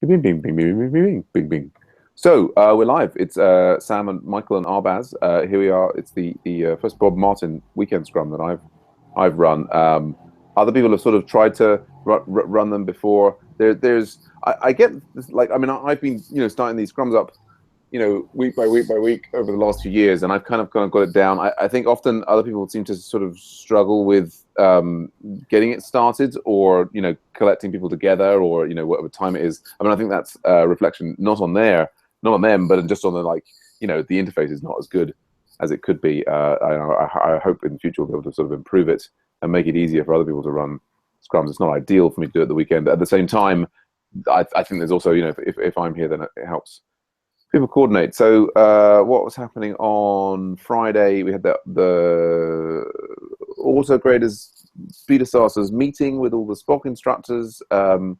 Bing, bing, bing, bing, bing, bing, bing, bing. So we're live. It's Sam and Michael and Arbaz. Here we are. It's the first Bob Martin weekend scrum that I've run. Other people have sort of tried to run them before. I get this, like, I mean, I've been starting these scrums up week by week by week over the last few years, and I've kind of got it down. I think often other people seem to sort of struggle with getting it started, or collecting people together, or whatever time it is. I mean, I think that's a reflection not on them, but just on the interface is not as good as it could be. I hope in the future we'll be able to sort of improve it and make it easier for other people to run scrums. It's not ideal for me to do it at the weekend. At the same time, I think there's also, if I'm here, then it helps people coordinate. So what was happening on Friday? We had the auto graders beta starters meeting with all the Spock instructors, and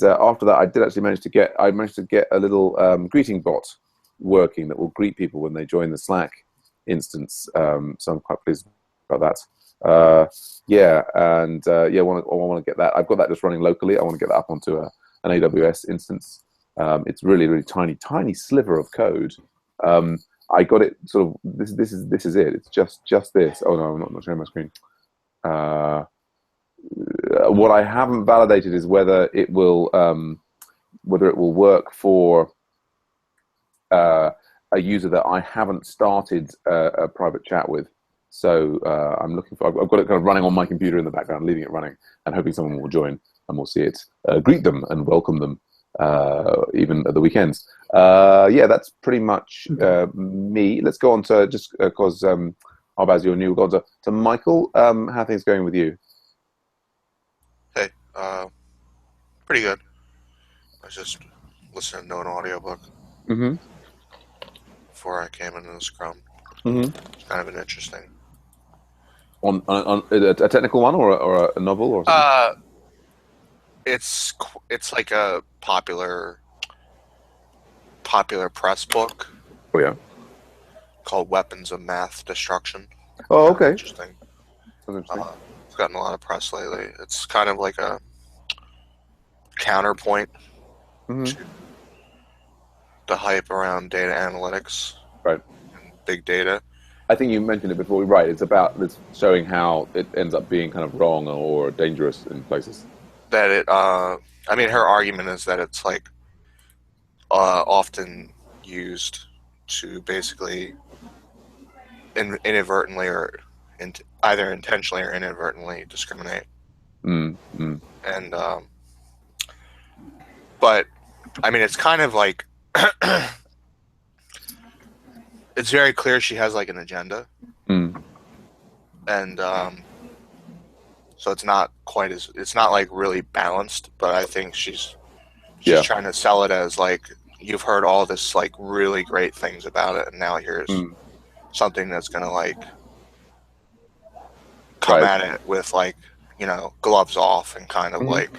after that, I managed to get a little greeting bot working that will greet people when they join the Slack instance. So I'm quite pleased about that. I want to get that. I've got that just running locally. I want to get that up onto an AWS instance. It's really, really tiny sliver of code. I got it sort of. This is it. It's just this. Oh no, I'm not showing my screen. What I haven't validated is whether it will work for a user that I haven't started a private chat with. So I'm looking for. I've got it kind of running on my computer in the background, leaving it running, and hoping someone will join and we'll see it, greet them and welcome them. Even at the weekends. That's pretty much me. Let's go on to, just because Arbaz, you're new, we'll go on to Michael. How are things going with you? Hey, pretty good. I was just listening to an audiobook before I came into the Scrum. It's kind of an interesting. On a technical one or a novel or something? It's like a popular press book. Oh yeah. Called Weapons of Math Destruction. Oh, okay. Interesting. It's gotten a lot of press lately. It's kind of like a counterpoint to the hype around data analytics, right? And big data. I think you mentioned it before. Right. It's showing how it ends up being kind of wrong or dangerous in places. That it, I mean, her argument is that it's like often used to basically inadvertently or either intentionally or inadvertently discriminate. And but I mean, it's kind of like it's very clear she has like an agenda, and so it's not like really balanced, but I think she's trying to sell it as like, you've heard all this like really great things about it, and now here's something that's gonna like come at it with like, gloves off, and kind of like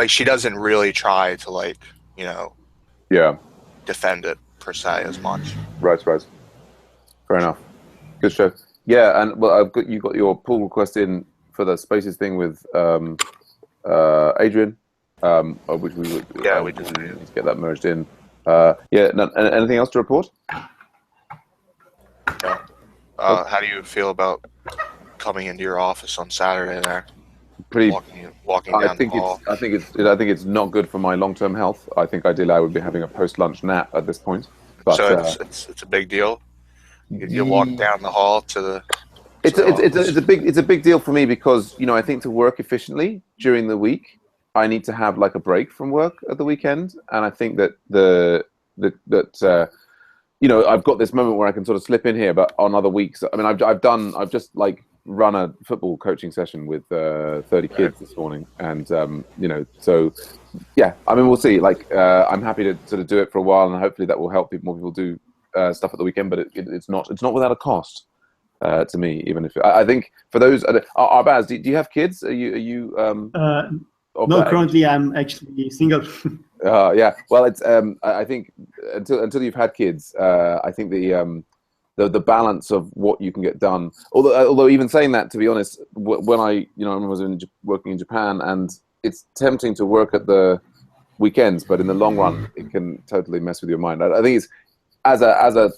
she doesn't really try to like, defend it per se as much. Right. Fair enough. Good show. Yeah, and well, you got your pull request in for the Spaces thing with Adrian, which we did. Need to get that merged in. Anything else to report? Yeah. How do you feel about coming into your office on Saturday there? Pretty walking down the hall. I think it's not good for my long-term health. I think ideally I would be having a post-lunch nap at this point. But, so it's a big deal. You walk down the hall to the. It's a big deal for me because I think to work efficiently during the week, I need to have like a break from work at the weekend, and I think that I've got this moment where I can sort of slip in here, but on other weeks, I mean, I've just like run a football coaching session with 30 kids this morning, and so yeah, I mean, we'll see. Like, I'm happy to sort of do it for a while, and hopefully that will help more people do stuff at the weekend. But it's not without a cost. To me, even if I think for those, Arbaz, do you have kids? Are you? No, currently I'm actually single. Yeah, well, it's I think until you've had kids, I think the balance of what you can get done. Although even saying that, to be honest, when I was working in Japan, and it's tempting to work at the weekends, but in the long run, it can totally mess with your mind. I think it's as a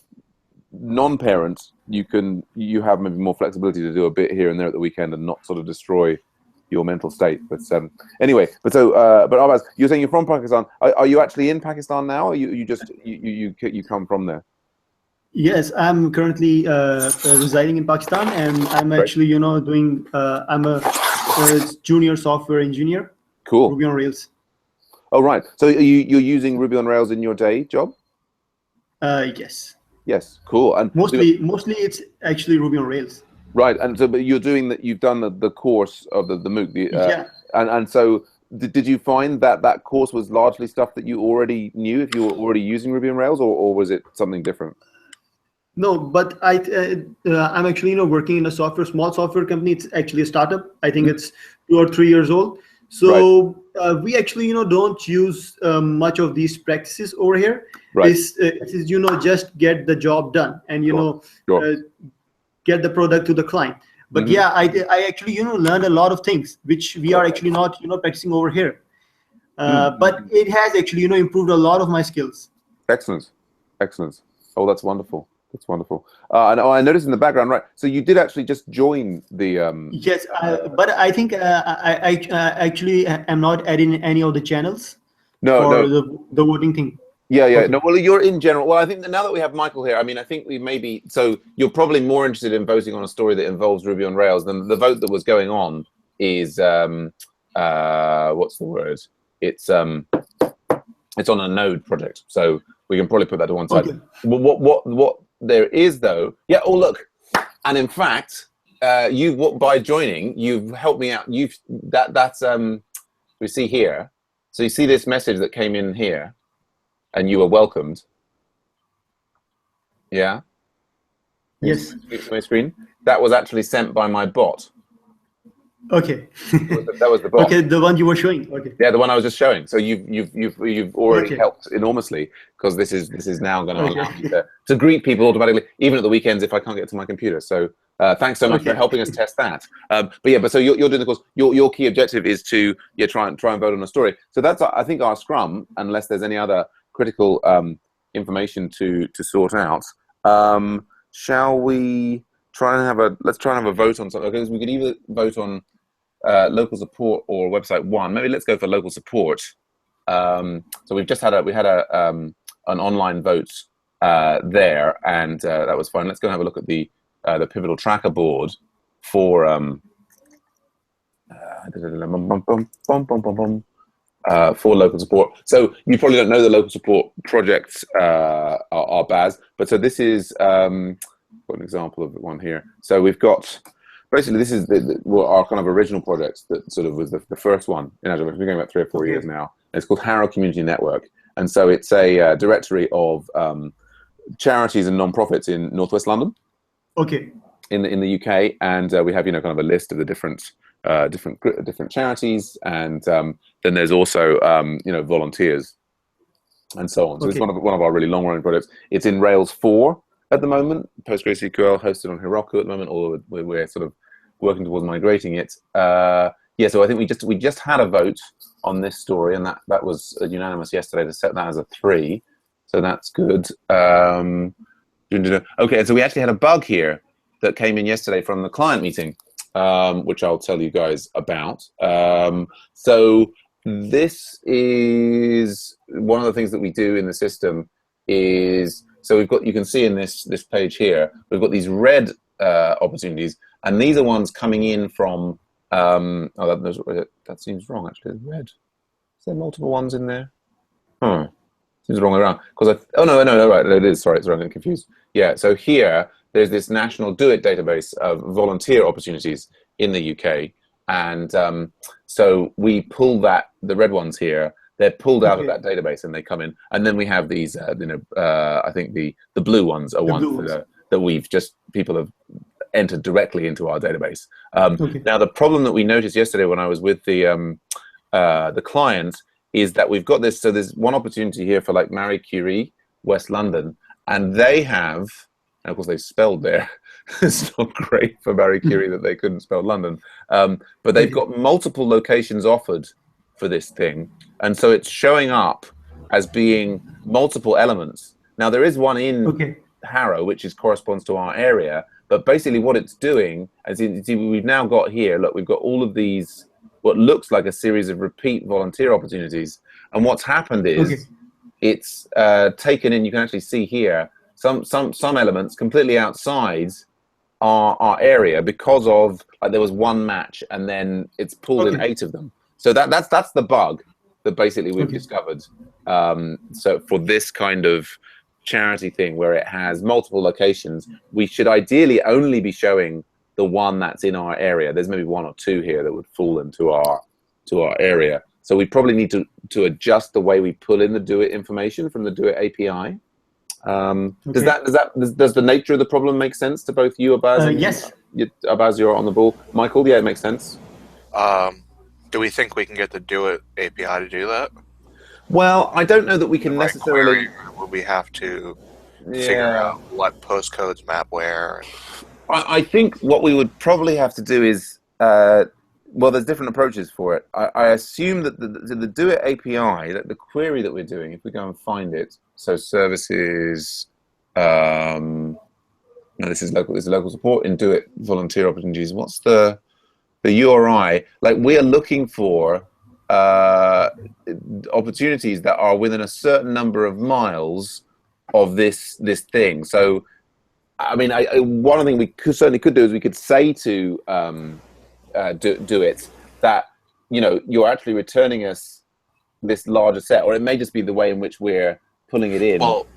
non-parent, you have maybe more flexibility to do a bit here and there at the weekend and not sort of destroy your mental state. But anyway, but Arbaz, you're saying you're from Pakistan. Are you actually in Pakistan now, or you come from there? Yes, I'm currently residing in Pakistan, and I'm actually doing. I'm a junior software engineer. Cool. Ruby on Rails. Oh right. So you're using Ruby on Rails in your day job? Yes. Yes. Cool. And mostly it's actually Ruby on Rails. Right, and so, but you're doing that. You've done the course of the MOOC. Yeah. And so, did you find that course was largely stuff that you already knew if you were already using Ruby on Rails, or was it something different? No, but I'm actually working in a small software company. It's actually a startup. I think it's 2 or 3 years old. So we actually don't use much of these practices over here. Right. It is just get the job done and Sure. Get the product to the client. But yeah, I actually learned a lot of things which we are actually not practicing over here. But it has actually improved a lot of my skills. Excellent. Oh, that's wonderful. That's wonderful. And I noticed in the background, right? So you did actually just join the. Yes, but I think I actually am not adding any of the channels. No. The voting thing. Yeah. Okay. No, well, you're in general. Well, I think that now that we have Michael here, I mean, I think we maybe. So you're probably more interested in voting on a story that involves Ruby on Rails than the vote that was going on is. What's the word? It's on a Node project, so we can probably put that to one side. Okay. What there is though, yeah. Oh look, and in fact, by joining, you've helped me out. That's we see here. So you see this message that came in here, and you were welcomed. Yeah. Yes. My screen. That was actually sent by my bot. Okay. That was the bot. Okay, the one you were showing. Okay. Yeah, the one I was just showing. So you've already helped enormously, because this is now going to allow me to greet people automatically, even at the weekends if I can't get to my computer. So thanks so much for helping us test that. But so you're doing the course. Your key objective is to try and vote on a story. So that's I think our Scrum, unless there's any other critical information to sort out. Shall we try and have a vote on something? Because we could either vote on local support or website one. Maybe let's go for local support. So we've just had an online vote there, and that was fine. Let's go and have a look at the Pivotal Tracker board for local support. So you probably don't know the local support projects are Baz, but so this is got an example of one here. So we've got. Basically, this is our kind of original project that sort of was the first one in Agile. We've been going about 3 or 4 years now. It's called Harrow Community Network. And so it's a directory of charities and non-profits in Northwest London. Okay. In the UK. And we have, kind of a list of the different charities. And then there's also, volunteers and so on. So it's one of our really long-running projects. It's in Rails 4. At the moment, PostgreSQL hosted on Heroku at the moment, although we're sort of working towards migrating it. So I think we just had a vote on this story, and that was unanimous yesterday to set that as a 3. So that's good. Okay, and so we actually had a bug here that came in yesterday from the client meeting, which I'll tell you guys about. So this is one of the things that we do in the system is. So you can see in this page here, we've got these red opportunities, and these are ones coming in from. That seems wrong actually. Red. Is there multiple ones in there? Seems the wrong way around. No, right, it is. Sorry, I'm getting confused. Yeah. So here, there's this national Do It database of volunteer opportunities in the UK, and so we pull the red ones here. They're pulled out of that database and they come in, and then we have these. I think the blue ones are ones that people have entered directly into our database. Now the problem that we noticed yesterday when I was with the client is that we've got this. So there's one opportunity here for like Marie Curie, West London, and they have. And of course, they've spelled there. It's not great for Marie Curie that they couldn't spell London, but they've got multiple locations offered for this thing, and so it's showing up as being multiple elements. Now there is one in Harrow which corresponds to our area, but basically what it's doing, as you see, we've now got here, look, we've got all of these, what looks like a series of repeat volunteer opportunities, and what's happened is it's taken in, you can actually see here, some elements completely outside our area because of, like, there was one match and then it's pulled in 8 of them. So that's the bug that basically we've discovered. So for this kind of charity thing where it has multiple locations, we should ideally only be showing the one that's in our area. There's maybe 1 or 2 here that would fall into our area. So we probably need to adjust the way we pull in the Do It information from the Do It API. Does the nature of the problem make sense to both you, Abaz? Yes. Abaz, you're on the ball. Michael, yeah, it makes sense. Do we think we can get the Do It API to do that? Well, I don't know that we can necessarily. Would we have to figure out what postcodes map where? I think what we would probably have to do is, well, there's different approaches for it. I assume that the Do It API, that the query that we're doing, if we go and find it, so services, no, this is local support in Do It volunteer opportunities. What's the URI? Like, we are looking for opportunities that are within a certain number of miles of this thing. So, I mean, one thing we certainly could do is we could say to Do It that, you know, you're actually returning us this larger set, or it may just be the way in which we're pulling it in. Well,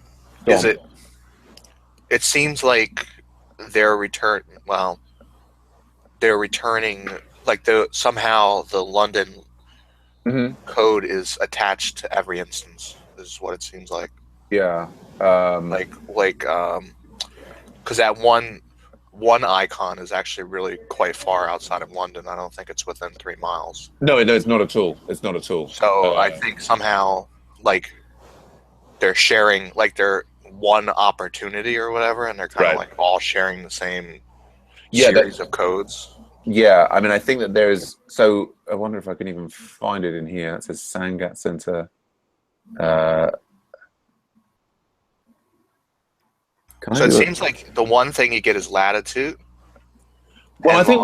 it seems like they're returning like somehow the London code is attached to every instance, is what it seems like. Yeah. Because that one icon is actually really quite far outside of London. I don't think it's within 3 miles. No, it's not at all. It's not at all. So I think somehow, like, they're sharing, like, they're one opportunity or whatever, and they're kind of like all sharing the same series of codes. Yeah, I mean, I think that there's, so I wonder if I can even find it in here. It says Sangat Center. So it seems like the one thing you get is latitude. Well, I think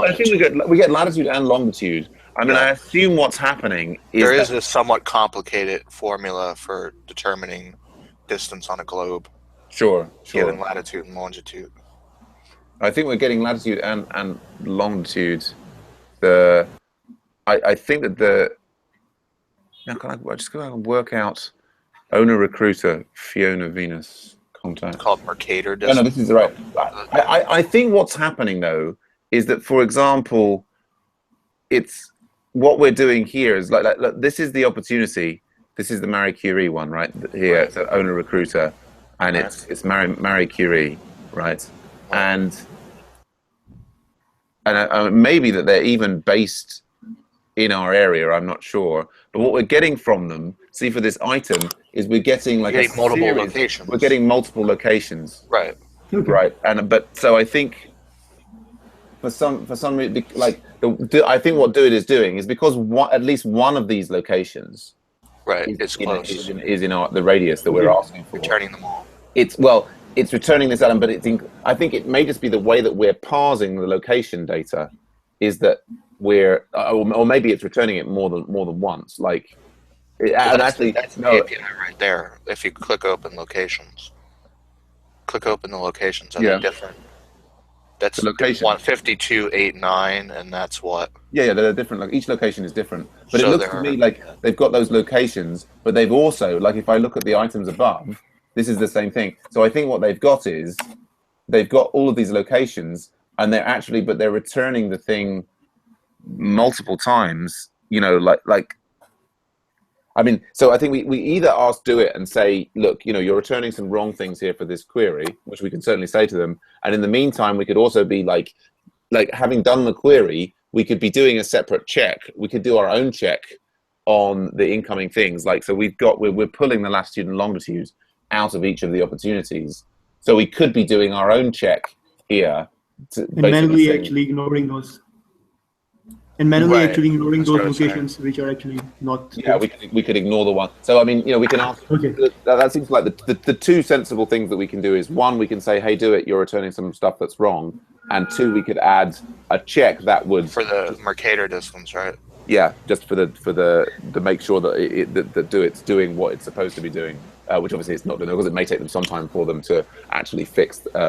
we get latitude and longitude. I mean, I assume what's happening is there is a somewhat complicated formula for determining distance on a globe. Sure. Given latitude and longitude. I think we're getting latitude and longitude. I think that now can I just go out and work out owner recruiter Fiona Venus contact? It's called Mercator distance. No, this is right. I think what's happening though is that, for example, it's what we're doing here is like look, this is the opportunity. This is the Marie Curie one, right? Here, it's an owner recruiter, and it's Marie Curie, right? And maybe that they're even based in our area. I'm not sure, but what we're getting from them, see, for this item, is we're getting like multiple locations. We're getting multiple locations, right? Right, but so I think for some reason, like I think what Do It is doing is because at least one of these locations, is close, is in the radius that we're asking for. Returning them all. It's returning this element, but I think it may just be the way that we're parsing the location data, is that we're, or maybe it's returning it more than once. Like, that's the API right there. If you click open locations, and they're different. That's the location 152.8.9, and that's what. Yeah, they're different. Like, each location is different, but it looks to me like they've got those locations, but they've also, like, if I look at the items above, this is the same thing. So I think what they've got is they've got all of these locations, and they're returning the thing multiple times. You know, like. I mean, so I think we either ask Do It and say, look, you know, you're returning some wrong things here for this query, which we can certainly say to them. And in the meantime, we could also be like having done the query, we could be doing a separate check. We could do our own check on the incoming things. Like, so we're pulling the latitude and longitude out of each of the opportunities. So we could be doing our own check here. And manually actually ignoring those. and manually Right. actually ignoring That's what those I was saying. locations which are actually not. Yeah, we could ignore the one. So I mean, we can ask. Okay. That seems like the two sensible things that we can do is, one, we can say, hey, do it. You're returning some stuff that's wrong, and two, we could add a check that would For the Mercator distance, right? yeah, just for the to make sure that that it's doing what it's supposed to be doing, which obviously it's not doing, because it may take them some time for them to actually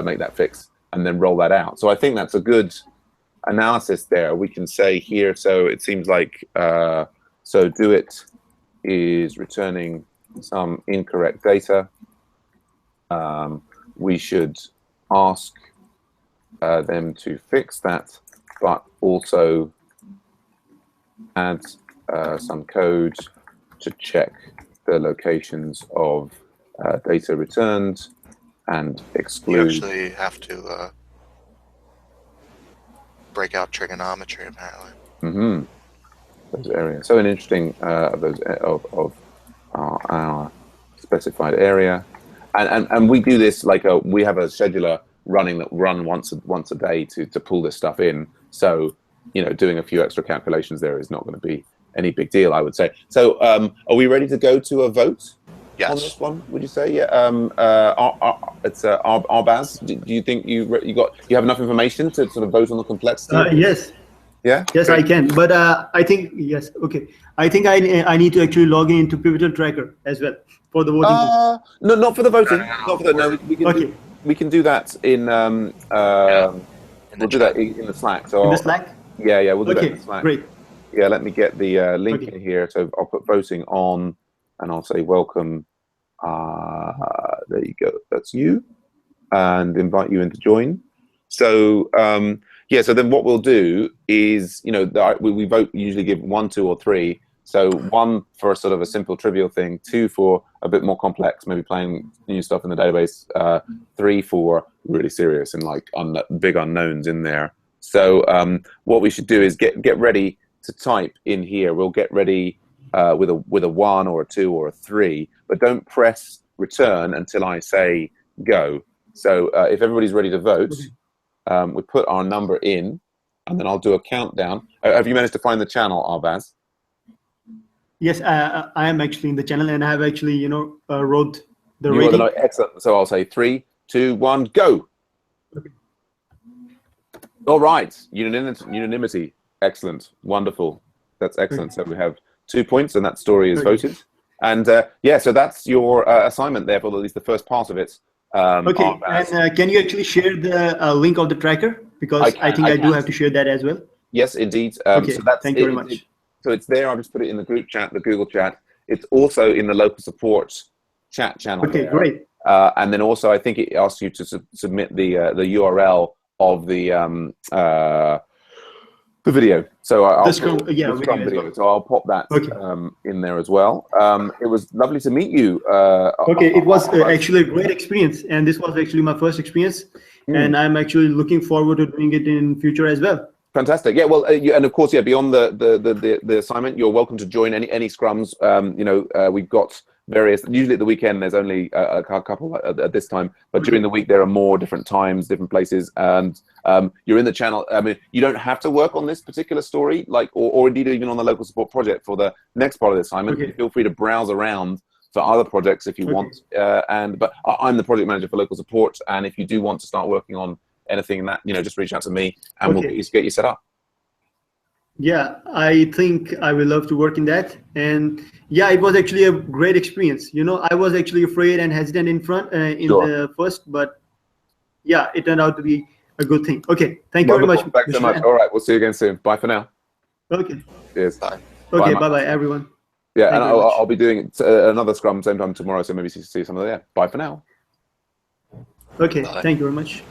make that fix and then roll that out. So I think that's a good analysis there. We can say here, so it seems like so do it is returning some incorrect data. We should ask them to fix that, but also add some code to check the locations of data returned and exclude. You actually have to break out trigonometry, apparently. Mm-hmm. Those areas. So an interesting those of our specified area, and we do this like we have a scheduler running that run once a day to pull this stuff in. So doing a few extra calculations there is not going to be any big deal, I would say. So are we ready to go to a vote? Yes. On this one, would you say? Yeah. It's Arbaz. Do you think you have enough information to sort of vote on the complexity? Yes. Yeah. Yes, I can. But I think yes. Okay. I think I need to actually log in into Pivotal Tracker as well for the voting. No, not for the voting. No. Not for the no. We can do that in. We'll do that in the Slack. So in the Slack. Yeah, we'll do that in the Slack. Great. Yeah, let me get the link in here. So I'll put voting on, and I'll say welcome. There you go. That's you, and invite you in to join. So yeah. So then what we'll do is, we vote. Usually give 1, 2, or 3. So 1 for a sort of a simple trivial thing, 2 for a bit more complex, maybe playing new stuff in the database, 3 for really serious and like big unknowns in there. So what we should do is get ready to type in here. We'll get ready with a 1 or a 2 or a 3, but don't press return until I say go. So if everybody's ready to vote, we put our number in, and then I'll do a countdown. Have you managed to find the channel, Arbaz? Yes, I am actually in the channel, and I have actually, wrote the rating. Excellent. So I'll say 3, 2, 1, go. Okay. All right. Unanimity. Excellent. Wonderful. That's excellent. So we have 2 points, and that story is voted. And yeah, so that's your assignment there for at least the first part of it. Okay. And can you actually share the link of the tracker? Because I think I do have to share that as well. Yes, indeed. Okay. So that's Thank you very much. So it's there. I'll just put it in the group chat, the Google chat. It's also in the local support chat channel. Okay, there. Great. And then also, I think it asks you to submit the URL of the video. So I'll Scrum video. So I'll pop that in there as well. It was lovely to meet you. Okay, it was actually a great experience, and this was actually my first experience, and I'm actually looking forward to doing it in future as well. Fantastic. Yeah. Well, and of course, yeah. Beyond the assignment, you're welcome to join any scrums. We've got various. Usually at the weekend, there's only a couple at this time, but during the week there are more different times, different places, and you're in the channel. I mean, you don't have to work on this particular story, or indeed even on the local support project for the next part of the assignment. Okay. Feel free to browse around for other projects if you want. But I'm the project manager for local support, and if you do want to start working on anything in that, just reach out to me, and we'll get you set up. Yeah, I think I will love to work in that. And yeah, it was actually a great experience. I was actually afraid and hesitant in the first, but yeah, it turned out to be a good thing. Okay, thank you very much. Thanks so much. All right, we'll see you again soon. Bye for now. Okay. Cheers. Bye. Okay, bye-bye, everyone. Yeah, and I'll be doing another Scrum same time tomorrow, so maybe see some of that. Bye for now. Okay, thank you very much.